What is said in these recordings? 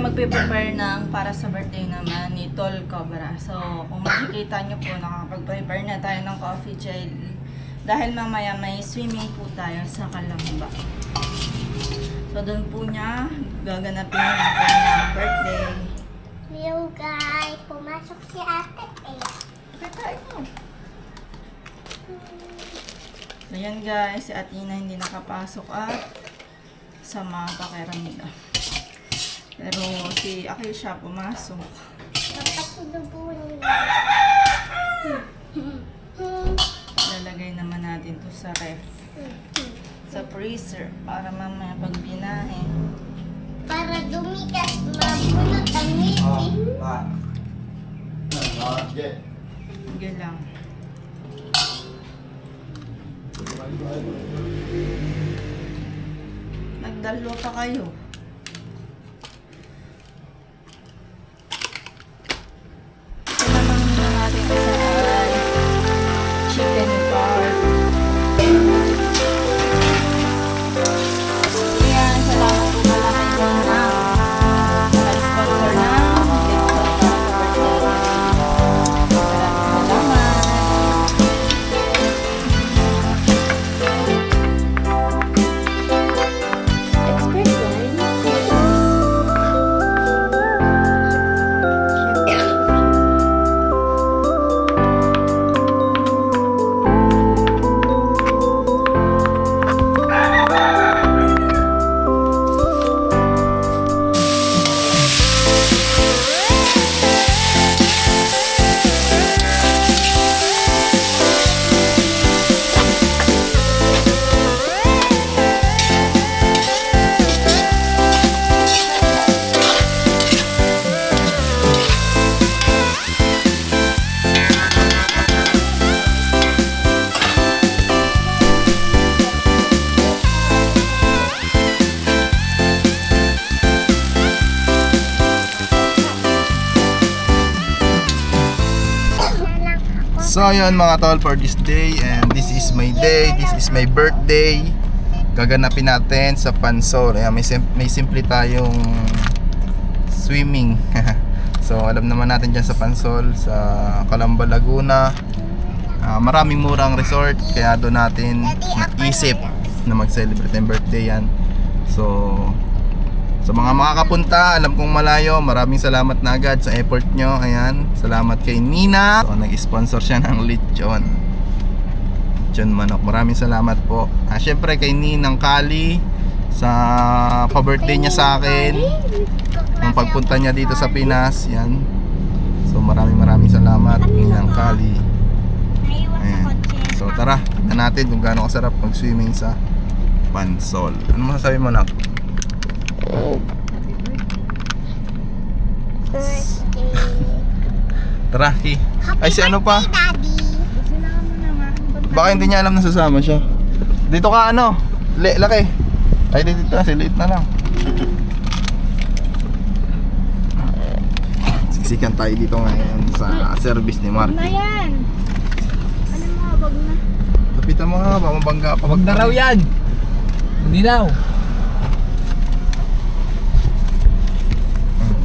magpe-prepare ng para sa birthday naman ni Tol Cobra. So, kung makikita nyo po, nakapag-prepare na tayo ng coffee jelly. Dahil mamaya may swimming po tayo sa Kalamba. So, doon po niya gaganapin ang kanyang birthday. Hello guys, pumasok si ate eh. Pagkain mo. So, yan guys, si Atina hindi nakapasok at sa mga pakiramdam. Pero si Akisha pumasok. Napasinubunin. Lalagay naman natin to sa ref. Sa freezer para mamaya pag binahin. Para dumigas, mabunot ang ngipin. Sige lang. Nagdalo pa kayo. Ito naman muna natin isang chicken part. Ayan, salamat po pala kay Donna. Nag-sponsor na. So ayun mga tol, for this day, and this is my day, this is my birthday. Gaganapin natin sa Pansol. Ayan, may simple tayong swimming. So alam naman natin dyan sa Pansol, sa Calamba, Laguna, maraming murang resort. Kaya doon natin naisip na mag-celebrate ng birthday yan. So sa mga makakapunta, alam kong malayo, maraming salamat na agad sa effort nyo. Ayan, salamat kay Nina. So, nag-sponsor siya ng lechon manok. Maraming salamat po. Syempre kay Ninang Kali sa pa-birthday niya sa akin nung pagpunta niya dito sa Pinas. Yan. So maraming salamat Ninang Kali. Ayan. So tara, tignan natin kung gaano kasarap mag-swimming sa Pansol. Ano masasabi mo, Nak? Birthday. Tara, Ki. Ay, si ano pa? Daddy. Baka hindi niya alam na sasama siya. Dito ka ano? Laki. Ay, dito na. Liit na lang. Siksikan tayo dito ngayon sa service ni Marky. Ayan. Ano mga bag na? Lapitan mo nga, baka mabangga pa. Wag na raw yan. Hindi daw.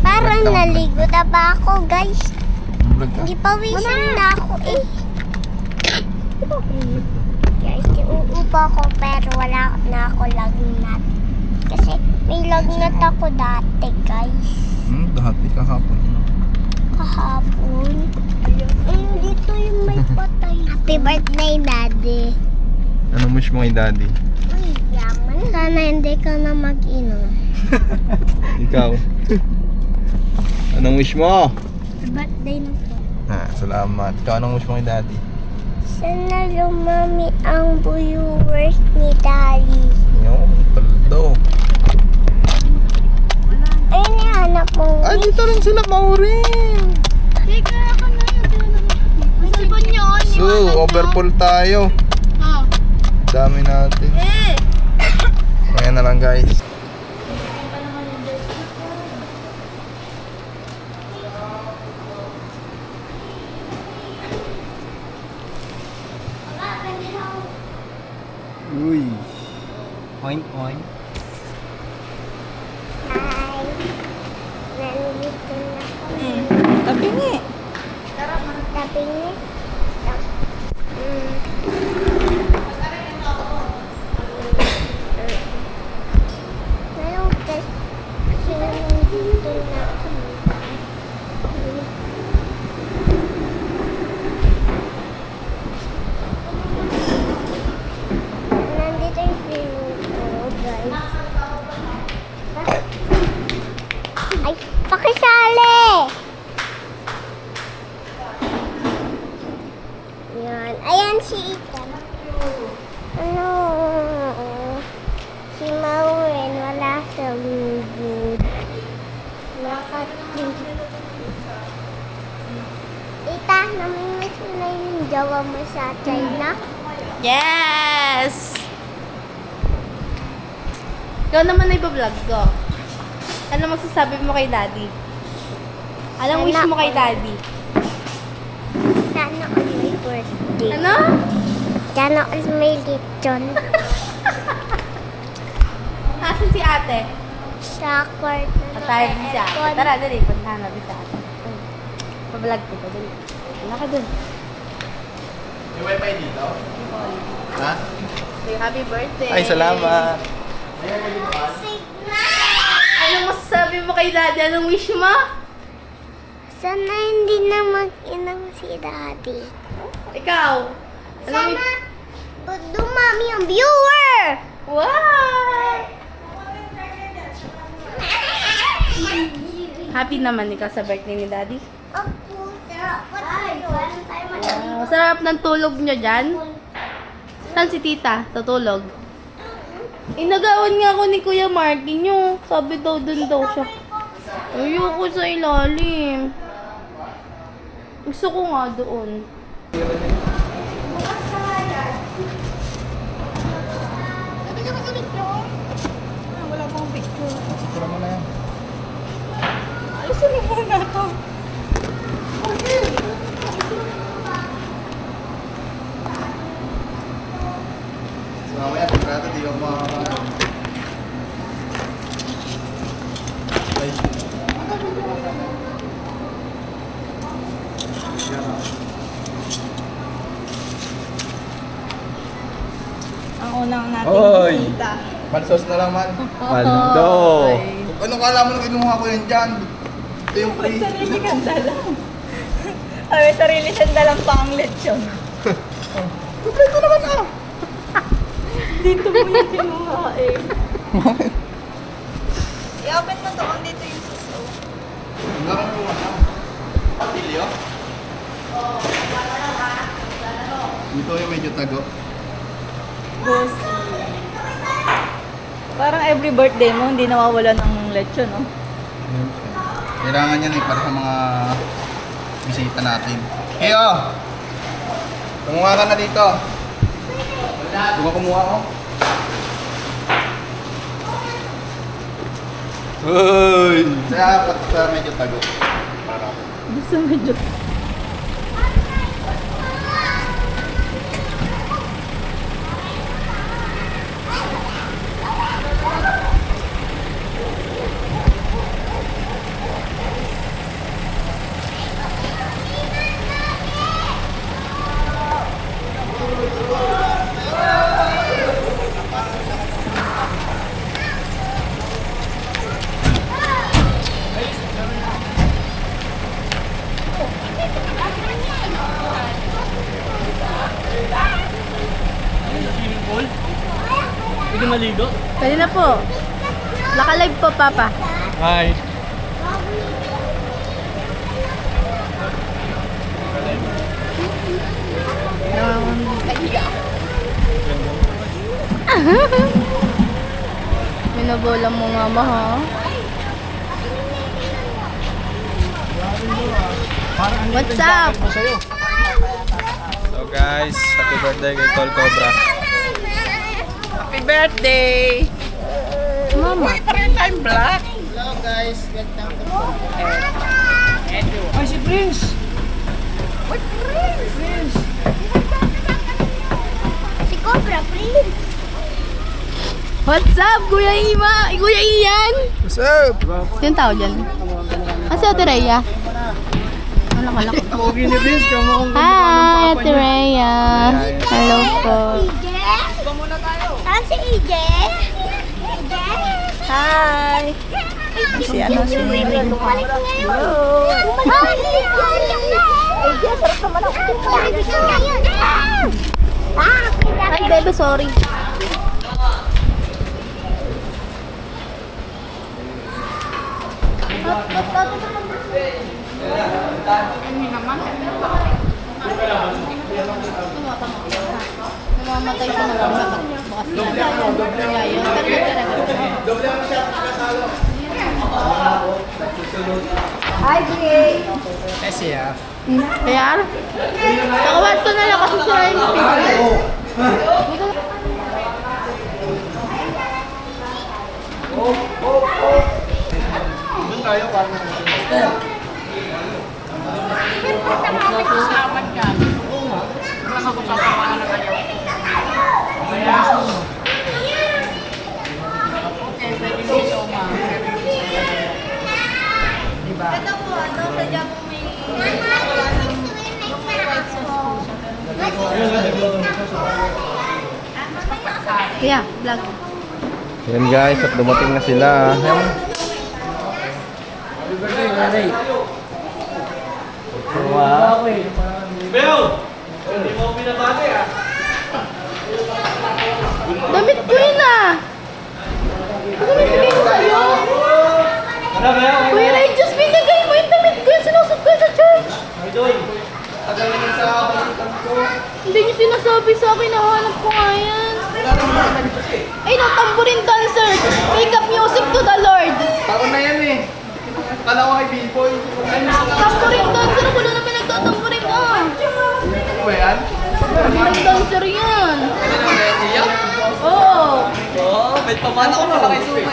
Parang naligo na ba ako guys? Vlog ka. Hindi pa wisan na ako eh. Guys, iuupa ko pero wala na ako lagnat. Kasi may lagnat ako dati guys. Dati kahapon. Kahapon. Dito yung may patay. Happy birthday, Daddy. Anong wish mo kay Daddy? Uy, yaman. Sana hindi ka na mag-inom. Ikaw. Anong wish mo? Happy birthday na po. Salamat. Ikaw, anong wish mo kay Daddy? Sana lumami ang viewers ni Daddy. Yung paldo. Ay, nahanap mo. Ay, dito rin sila Maureen. Teka, ako na yun. Masipon yun. So, overfull tayo. Dami natin. Ayan na lang guys. Uy. Point. Hi. Tabingi. Tabingi. Ngayon kasi nandito na ako. Nandito yung swimming pool, guys. Ay, pakisali! Yan. Ayan si Ethan. Ano? Si Maureen, wala sa mood. Tita, namimiss mo na yung jowa mo sa China? Yes! Ikaw naman na iba-vlog ko. Ano magsasabi mo kay Daddy? Anong wish mo kay Daddy? Sana all may birthday. Ano? Sana all may lechon. Asan si ate? Sa kwarto. Tayo din si ate. Tara, dali. Puntahan natin si ate. Pa-vlog ko. Dali. Wala ka dun. May wifi dito? Ha? Say happy birthday. Ay, salamat. Ano masasabi mo kay Daddy? Anong wish mo? Sana hindi na mag-inang si Daddy. Ikaw? Anong Sana dumami ang viewer! Wow! Happy naman ikaw sa birthday ni Daddy? Opo, sarap. Wow, sarap ng tulog nyo dyan. Saan si tita? Tutulog? Inagawan nga ako ni Kuya Marky nyo. Sabi daw dun daw siya. Ayoko sa ilalim. Gusto ko nga doon. Wala pang picture. Pura mo na yan. Alisin mo muna to. So, mamaya, pagkata, di ako makakaroon. Ay. Ang unang natin Oy! bisita. Malsos na lang, man. Mando! Kung ano kala mo nung kinuha ko yan dyan? Ito yung free. Sarili kang dalang. Ay, sarili siyang dalang pang lechon. Kompleto naman ah! Dito mo yung kinuha eh. I-open mo doon, dito yung suso. Hanggang mo na. Pilyo? Dito yung medyo tago. Bossy. Parang every birthday mo, hindi nawawala ng lechon, no? Kailangan yan eh, para sa mga bisita natin. Keo! Kumuha ka na dito. Doon ka kumuha ko. Hoy! Dapat sa medyo tago. Gusto medyo... Pwede maligo? Pwede na po. Naka-live po, Papa. Hi! Binabola mo mama, ha? What's up? So guys, happy birthday kay Tol Cobra. Happy birthday! Mama. I'm black. Hello guys, welcome to Ay, si Prince! Ay, Prince! Si Cobra, please. What's up, Kuya Ima? Kuya Ian? What's up? Yung tao dyan. si Ate Rhea? Alak. Pogi ni Vince, kamukhang Hi, Ate Rhea. Hello po. Saan si EJ? Hi! Si ano si Bumalik ngayon. Bumalik ngayon. EJ, sarap naman ako. Bumalik ngayon. Ay, bebe, sorry. Namamatay siya ng bukas na. Kaya? Nakawat ko na lang kasi sila yung pizza. Yeah, vlog. Yan guys, at dumating na sila. Wow. Damit ko yun ah! Ano binigay ko sa'yo? Kuya Ray, just binigay mo yung damit ko yun. Sinusot ko yun sa church. Hindi niyo sinasabi sa akin, nahanap ko nga yan. Ay no, tambourine dancer. Make up music to the Lord. Taon na yan eh. Kala ko kay Billboy. Tambourine dancer, wala naman nagtatambourine ah. Ano ba yan? Tambourine dancer yan. Oo. may pamana ko pala kay Sumay.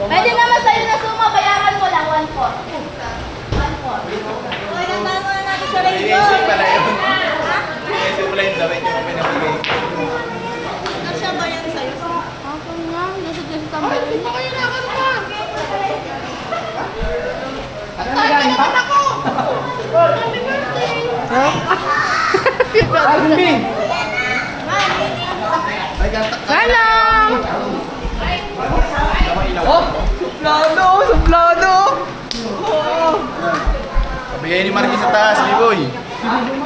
Pwede naman sa'yo na suma, bayaran mo lang 1 po. 1 po. Ay, natama natin sa radio. Iisip pala yun. Iisip pala yung damit yung pinabigay. Nasya ba yan sa'yo? Ako nga, nasa dyan sa tambayan. Ay, baka yun ako naman. Ano na galing pa? Happy birthday! Salam! Oh! Suplado! Suplado! Pabigay ni Marky sa taas, B-boy.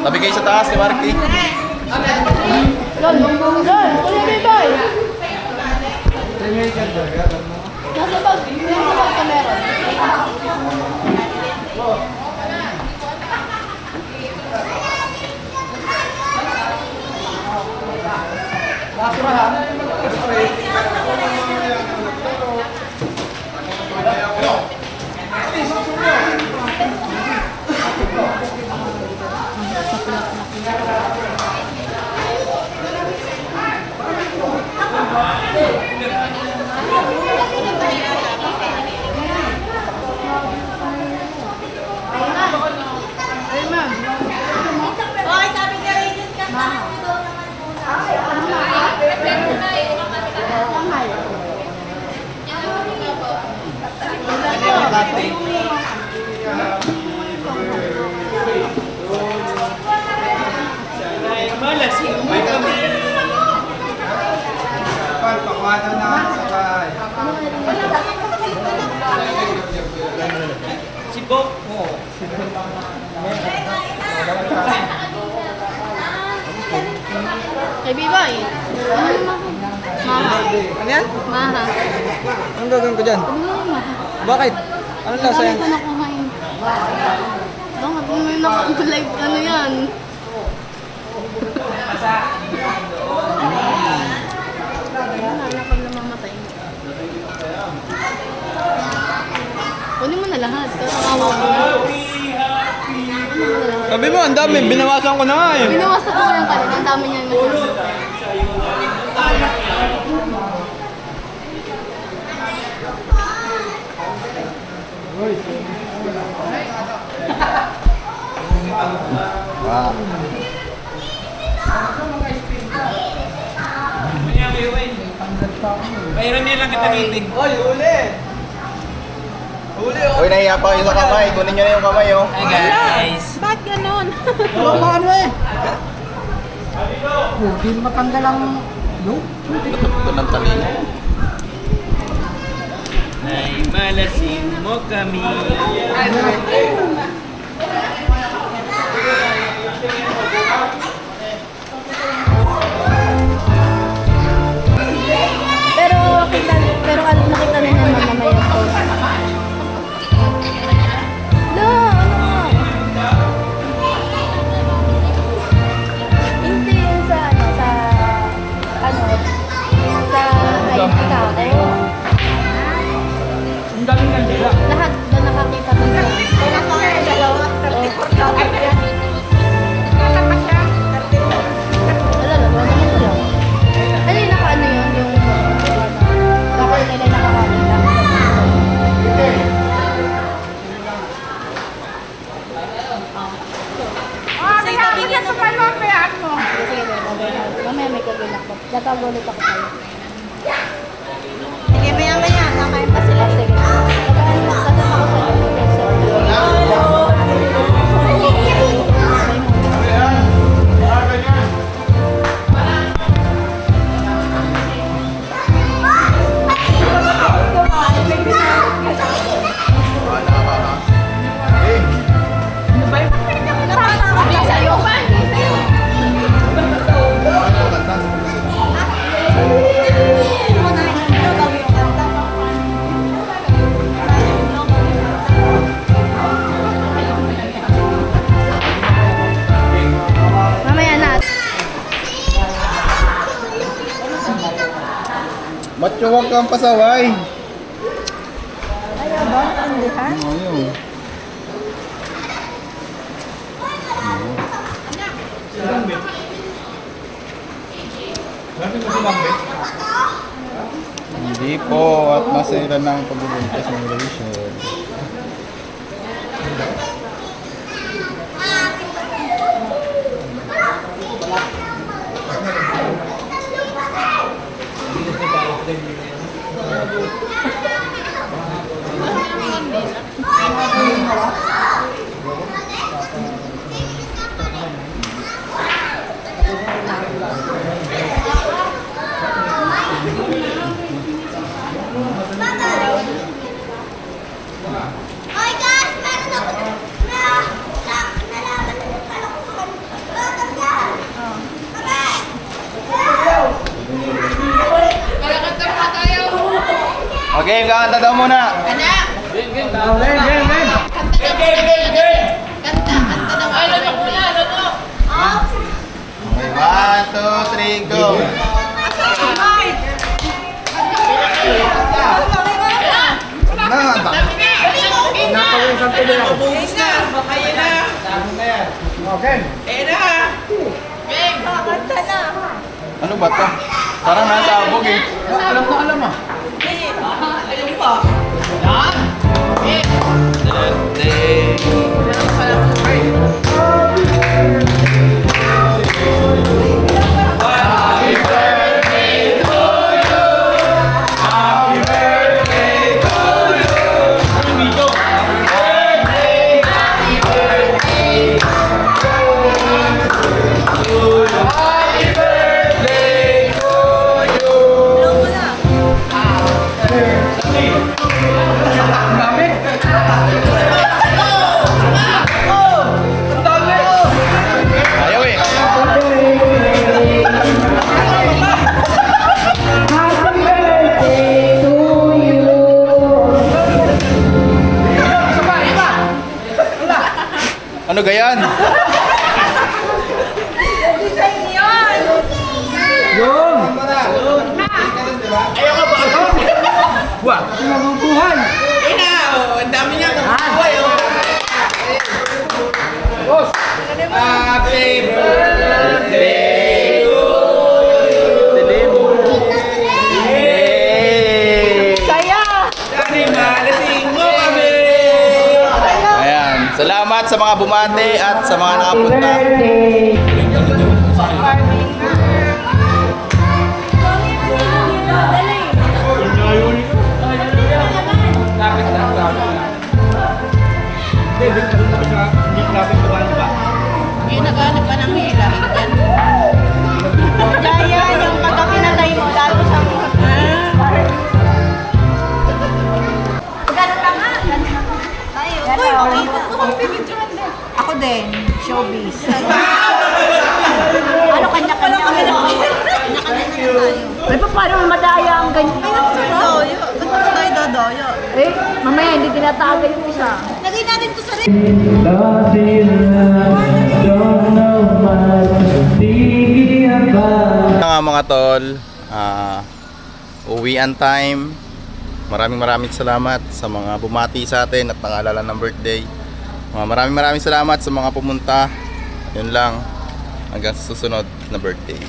Pabigay sa taas ni Marky. Yan, kuya Bibay. Nasa bag ka meron. Ay, ma'am. Okay, sabi ka rin yung kanta. Pagpakwado na sa bahay. Si Bok mo. Kay Bibay. Maha. Ano yan? Maha. Anong gagawin ko dyan? Bakit? Anong lasa yan? Ano ko nakuha yun? Bakit may naka-live ano yan? Wala pag namamatay. Kunin mo na lahat. Kawawa ko. Sabi mo, ang dami. Binawasan ko na nga eh. Binawasan ko yung kanina. Ang dami niyan. Wow. Mayroon nilang kita meeting. Oy, uli! Uy, nahiya pa kayo sa kamay. Kunin nyo na yung kamay, oh. Hi guys! Ba't ganon? Hindi matanggal ang no? Ito ng talino. Ay, malasin mo kami. Pero ano nakita na naman mamaya po. No, ano? Hindi yun sa tao. Ang daming kandila. Lahat ba nakakita doon sa? Wala na, wala naman ko lang. Ano yung naka-ano yun? Yung baka nila nakakakita. Sige, tabingin mo pa lang. Sige, mamaya may gagawin ako. Tatawag ulit ako kayo. Sige, maya-maya. Nakain pa sila. Sige. Tatawag ako sa inyo. Mamaya na. Macho, huwag kang pasaway. Ayaw ba? Hindi ha? Ayaw. Hindi po, at masira ng pagbubuntas ng relation. Hoy guys, meron ako nalaman ng kalokohan. Bakit ka? Okay, kakanta daw muna. Okay, 1, 2, 3, go. Ano ba to? Parang nasabog eh. Alam na alam ah. Ayaw eh. Ano gayan? Nabubuhan! Ang dami niya nabubuhay, oh. Happy birthday to Saya! Dani, malasing mo kami! Ayan. Salamat sa mga bumate at sa mga nakapunta. Lapit na. Natagay yung isa. Lagay natin to sa rin. Nga mga tol, uwian time. Maraming salamat sa mga bumati sa atin at nangalala ng birthday. Maraming salamat sa mga pumunta. Yun lang, hanggang sa susunod na birthday.